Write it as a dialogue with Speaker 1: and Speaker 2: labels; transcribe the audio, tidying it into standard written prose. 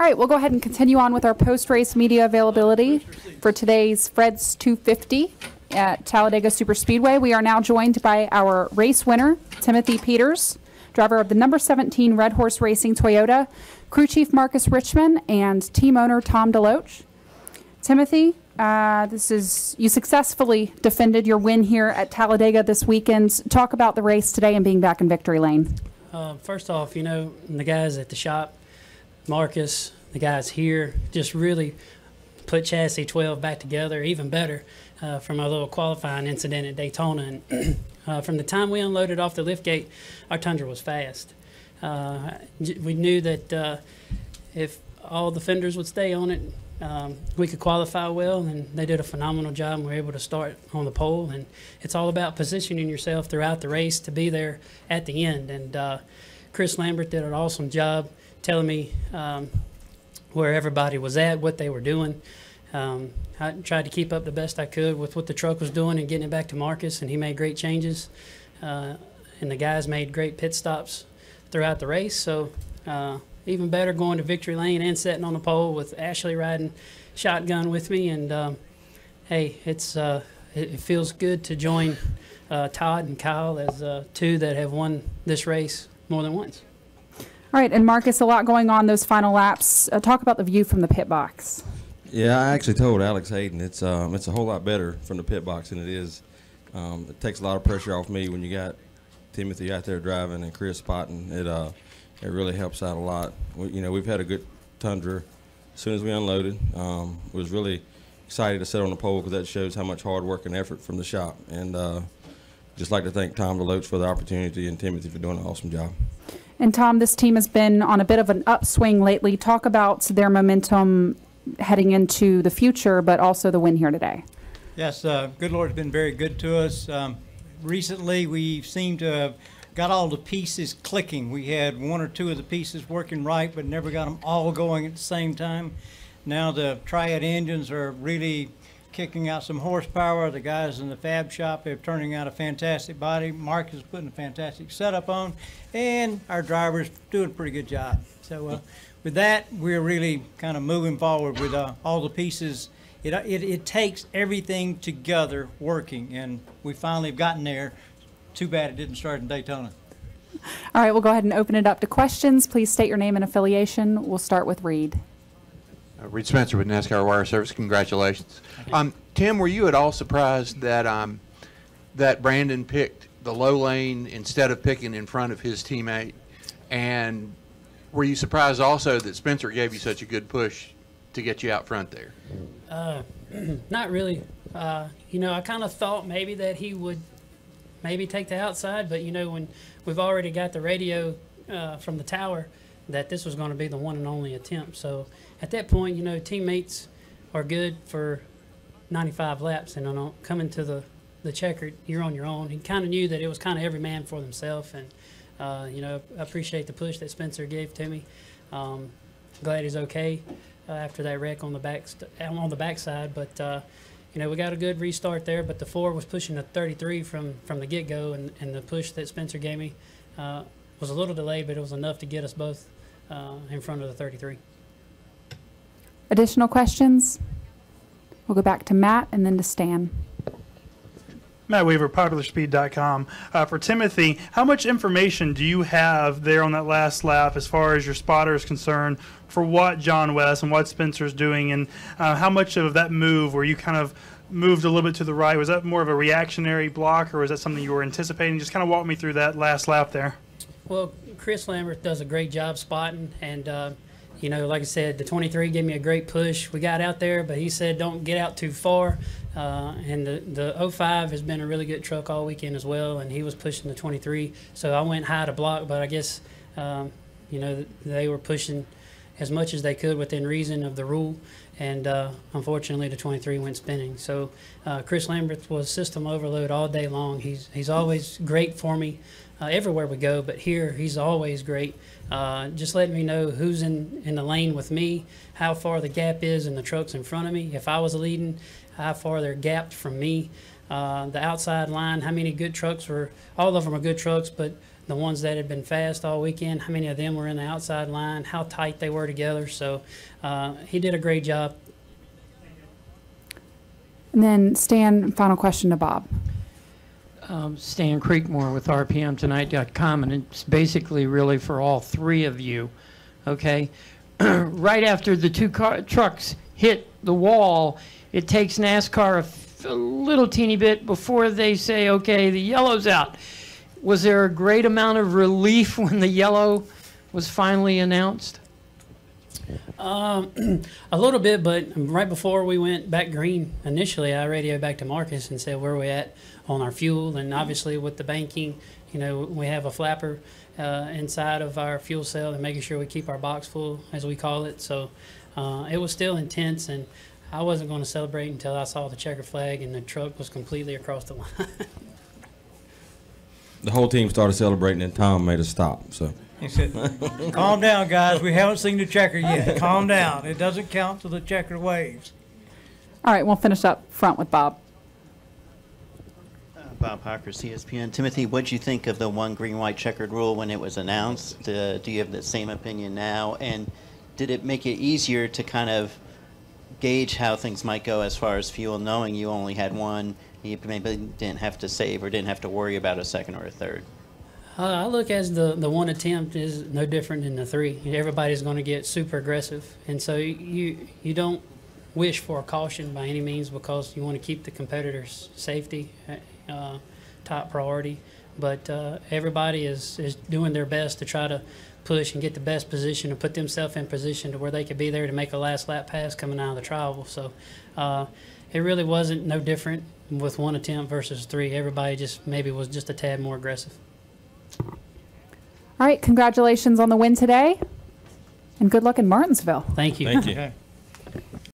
Speaker 1: All right, we'll go ahead and continue on with our post-race media availability for today's Fred's 250 at Talladega Superspeedway. We are now joined by our race winner, Timoty Peters, driver of the number 17 Red Horse Racing Toyota, crew chief Marcus Richmond, and team owner Tom DeLoach. Timothy, you successfully defended your win here at Talladega this weekend. Talk about the race today and being back in victory lane.
Speaker 2: First off, the guys at the shop, Marcus, the guys here, just really put chassis 12 back together, even better from our little qualifying incident at Daytona. And from the time we unloaded off the lift gate, our Tundra was fast. We knew that if all the fenders would stay on it, we could qualify well, and they did a phenomenal job, and we were able to start on the pole. And it's all about positioning yourself throughout the race to be there at the end. And Chris Lambert did an awesome job telling me where everybody was at, what they were doing. I tried to keep up the best I could with what the truck was doing and getting it back to Marcus, and he made great changes. And the guys made great pit stops throughout the race. So even better going to victory lane and sitting on the pole with Ashley riding shotgun with me. And hey, it feels good to join Todd and Kyle as two that have won this race more than once.
Speaker 1: All right, and Marcus, a lot going on those final laps. Talk about the view from the pit box.
Speaker 3: Yeah, I actually told Alex Hayden it's a whole lot better from the pit box than it is. It takes a lot of pressure off me when you got Timothy out there driving and Chris spotting. It really helps out a lot. We've had a good Tundra as soon as we unloaded. Was really excited to sit on the pole because that shows how much hard work and effort from the shop. And just like to thank Tom DeLoach for the opportunity and Timothy for doing an awesome job.
Speaker 1: And Tom, this team has been on a bit of an upswing lately. Talk about their momentum heading into the future, but also the win here today.
Speaker 4: Yes, good Lord's been very good to us. Recently, we seem to have got all the pieces clicking. We had one or two of the pieces working right, but never got them all going at the same time. Now the Triad engines are really kicking out some horsepower. The guys in the fab shop are turning out a fantastic body. Mark is putting a fantastic setup on, and our driver's doing a pretty good job. So with that, we're really kind of moving forward with all the pieces. It takes everything together working, and we finally have gotten there. Too bad it didn't start in Daytona.
Speaker 1: All right, we'll go ahead and open it up to questions. Please state your name and affiliation. We'll start with Reed.
Speaker 5: Reed Spencer with NASCAR Wire Service. Congratulations. Tim, were you at all surprised that that Brandon picked the low lane instead of picking in front of his teammate? And were you surprised also that Spencer gave you such a good push to get you out front there?
Speaker 2: Not really. I kind of thought maybe that he would maybe take the outside, but when we've already got the radio from the tower that this was going to be the one and only attempt. So at that point, teammates are good for 95 laps, and coming to the checkered, you're on your own. He kind of knew that it was kind of every man for themselves, and I appreciate the push that Spencer gave to me. Glad he's okay after that wreck on the backside, but we got a good restart there. But the 4 was pushing a 33 from the get-go, and the push that Spencer gave me was a little delayed, but it was enough to get us both in front of the 33.
Speaker 1: Additional questions? We'll go back to Matt and then to Stan.
Speaker 6: Matt Weaver, PopularSpeed.com. For Timothy, how much information do you have there on that last lap as far as your spotter is concerned for what John West and what Spencer's doing, and how much of that move where you kind of moved a little bit to the right, was that more of a reactionary block, or was that something you were anticipating? Just kind of walk me through that last lap there.
Speaker 2: Well, Chris Lambert does a great job spotting, and like I said, the 23 gave me a great push. We got out there, but he said don't get out too far. And the 05 has been a really good truck all weekend as well, and he was pushing the 23. So I went high to block, but I guess, they were pushing as much as they could within reason of the rule. And unfortunately, the 23 went spinning. So Chris Lambert was system overload all day long. He's always great for me everywhere we go, but here he's always great. Just letting me know who's in the lane with me, how far the gap is in the trucks in front of me. If I was leading, how far they're gapped from me. The outside line, how many good trucks were, all of them are good trucks, but the ones that had been fast all weekend, how many of them were in the outside line, how tight they were together. So he did a great job.
Speaker 1: And then Stan, final question to Bob.
Speaker 7: Stan Creekmore with RPMTonight.com, and it's basically really for all three of you, okay? Right after the two trucks hit the wall, it takes NASCAR a little teeny bit before they say, okay, the yellow's out. Was there a great amount of relief when the yellow was finally announced?
Speaker 2: A little bit, but right before we went back green initially, I radioed back to Marcus and said where we at on our fuel, and obviously with the banking, you know, we have a flapper inside of our fuel cell and making sure we keep our box full, as we call it. So it was still intense, and I wasn't going to celebrate until I saw the checker flag and the truck was completely across the line.
Speaker 3: The whole team started celebrating, and Tom made us stop. So
Speaker 4: He said, calm down, guys. We haven't seen the checker yet. Calm down. It doesn't count till the checker waves.
Speaker 1: All right, we'll finish up front with Bob.
Speaker 8: Bob Hocker, CSPN. Timothy, what do you think of the one green-white checkered rule when it was announced? Do you have the same opinion now? And did it make it easier to kind of gauge how things might go as far as fuel, knowing you only had one, you maybe didn't have to save or didn't have to worry about a second or a third?
Speaker 2: I look as the one attempt is no different than the three. Everybody's going to get super aggressive, and so you don't wish for a caution by any means because you want to keep the competitors' safety top priority. But everybody is doing their best to try to push and get the best position and put themselves in position to where they could be there to make a last lap pass coming out of the trial. So it really wasn't no different with one attempt versus three. Everybody just maybe was just a tad more aggressive.
Speaker 1: All right, congratulations on the win today, and good luck in Martinsville.
Speaker 2: Thank you.
Speaker 3: thank you.
Speaker 4: Okay.